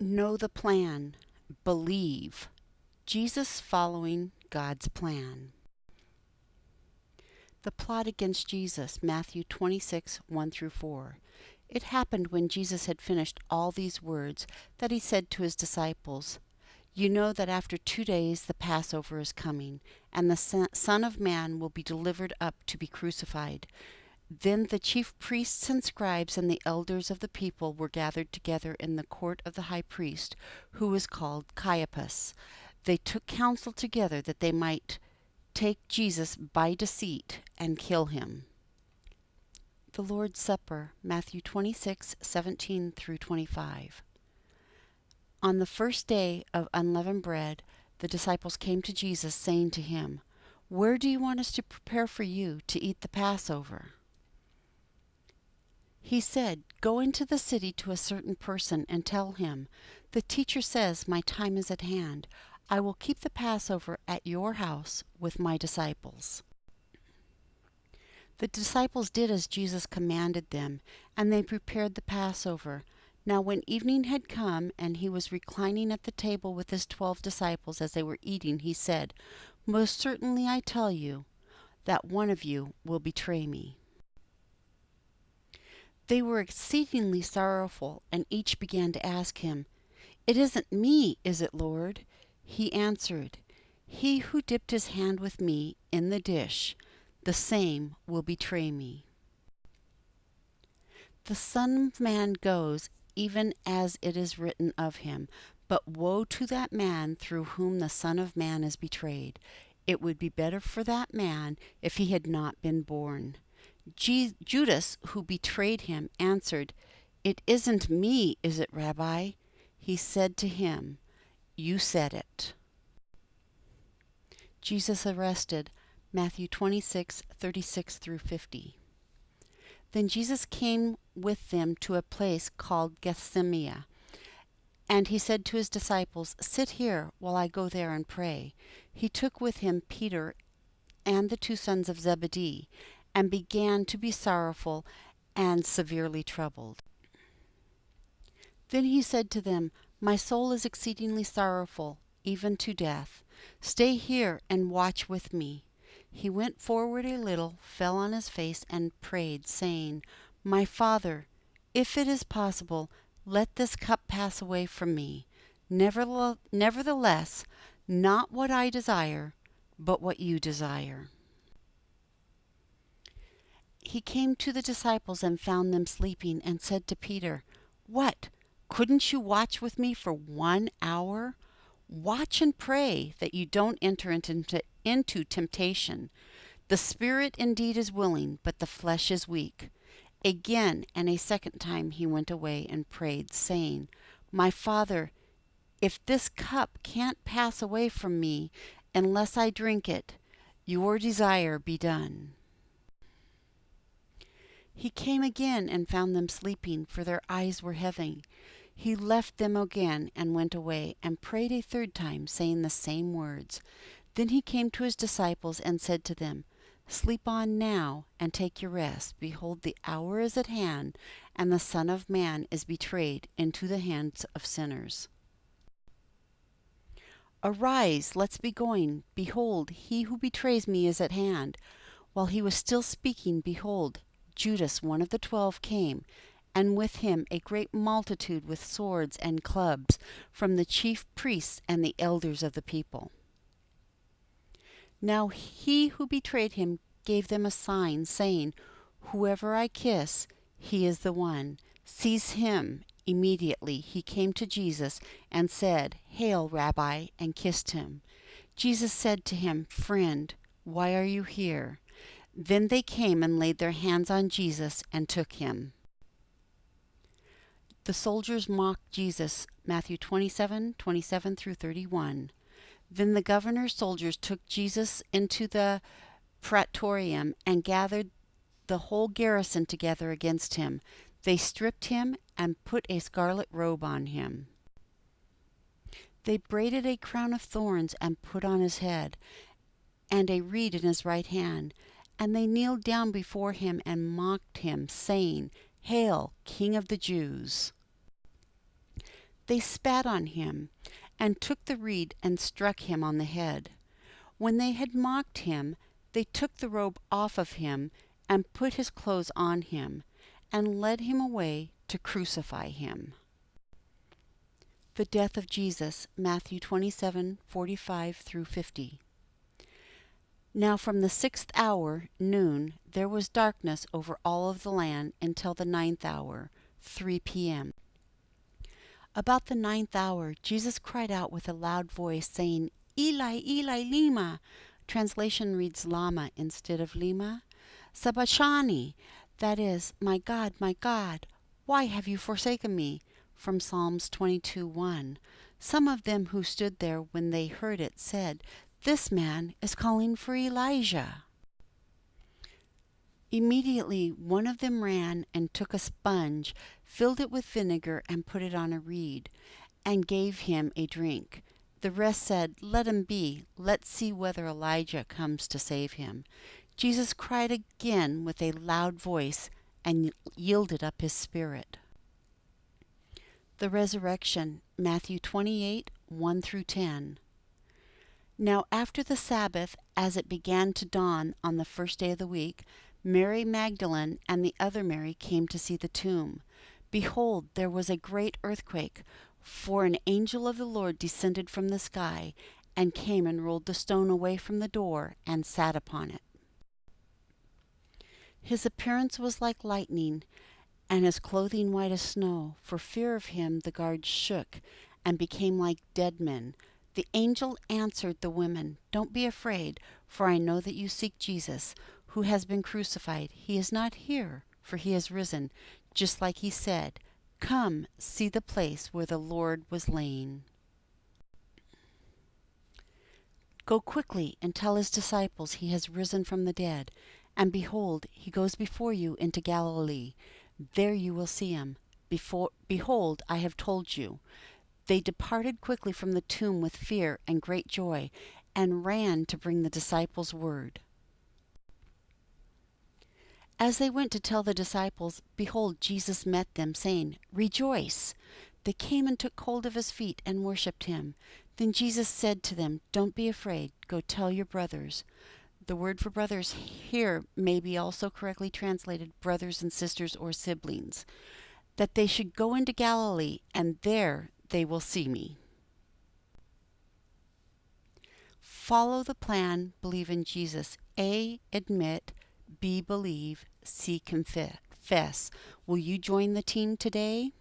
Know the plan. Believe. Jesus following God's plan. The plot against Jesus, Matthew 26, 1-4. It happened when Jesus had finished all these words that he said to his disciples, "You know that after 2 days the Passover is coming, and the Son of Man will be delivered up to be crucified." Then the chief priests and scribes and the elders of the people were gathered together in the court of the high priest, who was called Caiaphas. They took counsel together that they might take Jesus by deceit and kill him. The Lord's Supper, Matthew 26, 17-25. On the first day of unleavened bread, the disciples came to Jesus, saying to him, "Where do you want us to prepare for you to eat the Passover?" He said, "Go into the city to a certain person and tell him, 'The teacher says, my time is at hand. I will keep the Passover at your house with my disciples.'" The disciples did as Jesus commanded them, and they prepared the Passover. Now when evening had come, and he was reclining at the table with his 12 disciples as they were eating, he said, "Most certainly I tell you that one of you will betray me." They were exceedingly sorrowful, and each began to ask him, "It isn't me, is it, Lord?" He answered, "He who dipped his hand with me in the dish, the same will betray me. The Son of Man goes, even as it is written of him. But woe to that man through whom the Son of Man is betrayed. It would be better for that man if he had not been born." Judas, who betrayed him, answered, "It isn't me, is it, Rabbi?" He said to him, "You said it." Jesus arrested, Matthew 26, 36-50. Then Jesus came with them to a place called Gethsemane, and he said to his disciples, "Sit here while I go there and pray." He took with him Peter and the 2 sons of Zebedee, and began to be sorrowful and severely troubled. Then he said to them, "My soul is exceedingly sorrowful, even to death. Stay here and watch with me." He went forward a little, fell on his face, and prayed, saying, "My Father, if it is possible, let this cup pass away from me. Nevertheless, not what I desire, but what you desire." He came to the disciples and found them sleeping, and said to Peter, "What? Couldn't you watch with me for 1 hour? Watch and pray that you don't enter into temptation. The spirit indeed is willing, but the flesh is weak." Again and a second time he went away and prayed, saying, "My Father, if this cup can't pass away from me unless I drink it, your desire be done." He came again and found them sleeping, for their eyes were heavy. He left them again and went away, and prayed a third time, saying the same words. Then he came to his disciples and said to them, "Sleep on now, and take your rest. Behold, the hour is at hand, and the Son of Man is betrayed into the hands of sinners. Arise, let's be going. Behold, he who betrays me is at hand." While he was still speaking, behold, Judas, one of the 12, came, and with him a great multitude with swords and clubs from the chief priests and the elders of the people. Now he who betrayed him gave them a sign, saying, "Whoever I kiss, he is the one. Seize him." Immediately he came to Jesus and said, "Hail, Rabbi," and kissed him. Jesus said to him, "Friend, why are you here?" Then they came and laid their hands on Jesus and took him. The soldiers mocked Jesus, Matthew 27, 27-31. Then the governor's soldiers took Jesus into the praetorium and gathered the whole garrison together against him. They stripped him and put a scarlet robe on him. They braided a crown of thorns and put on his head, and a reed in his right hand. And they kneeled down before him and mocked him, saying, "Hail, King of the Jews!" They spat on him, and took the reed and struck him on the head. When they had mocked him, they took the robe off of him, and put his clothes on him, and led him away to crucify him. The death of Jesus, Matthew 27:45 through 50. Now from the 6th hour, noon, there was darkness over all of the land until the 9th hour, 3 p.m. About the 9th hour, Jesus cried out with a loud voice, saying, Eli, Eli, lema. Translation reads lama instead of lema. Sabachthani, that is, my God, why have you forsaken me? From Psalms 22:1. Some of them who stood there when they heard it said, This man is calling for Elijah. Immediately one of them ran and took a sponge, filled it with vinegar, and put it on a reed, and gave him a drink. The rest said, Let him be. Let's see whether Elijah comes to save him. Jesus cried again with a loud voice and yielded up his spirit. The resurrection, Matthew 28:1 through 10. Now after the Sabbath, as it began to dawn on the first day of the week, Mary Magdalene and the other Mary came to see the tomb. Behold, there was a great earthquake, for an angel of the Lord descended from the sky, and came and rolled the stone away from the door, and sat upon it. His appearance was like lightning, and his clothing white as snow. For fear of him the guards shook, and became like dead men. The angel answered the women, Don't be afraid, for I know that you seek Jesus, who has been crucified. He is not here, for he has risen, just like he said. Come, see the place where the Lord was laying. Go quickly and tell his disciples he has risen from the dead. And behold, he goes before you into Galilee. There you will see him. Behold, I have told you. They departed quickly from the tomb with fear and great joy, and ran to bring the disciples word. As they went to tell the disciples, behold, Jesus met them, saying, Rejoice! They came and took hold of his feet and worshipped him. Then Jesus said to them, Don't be afraid. Go tell your brothers. The word for brothers here may be also correctly translated brothers and sisters or siblings, that they should go into Galilee, and there they will see me. Follow the plan, believe in Jesus. A, admit. B, believe. C, confess. Will you join the team today?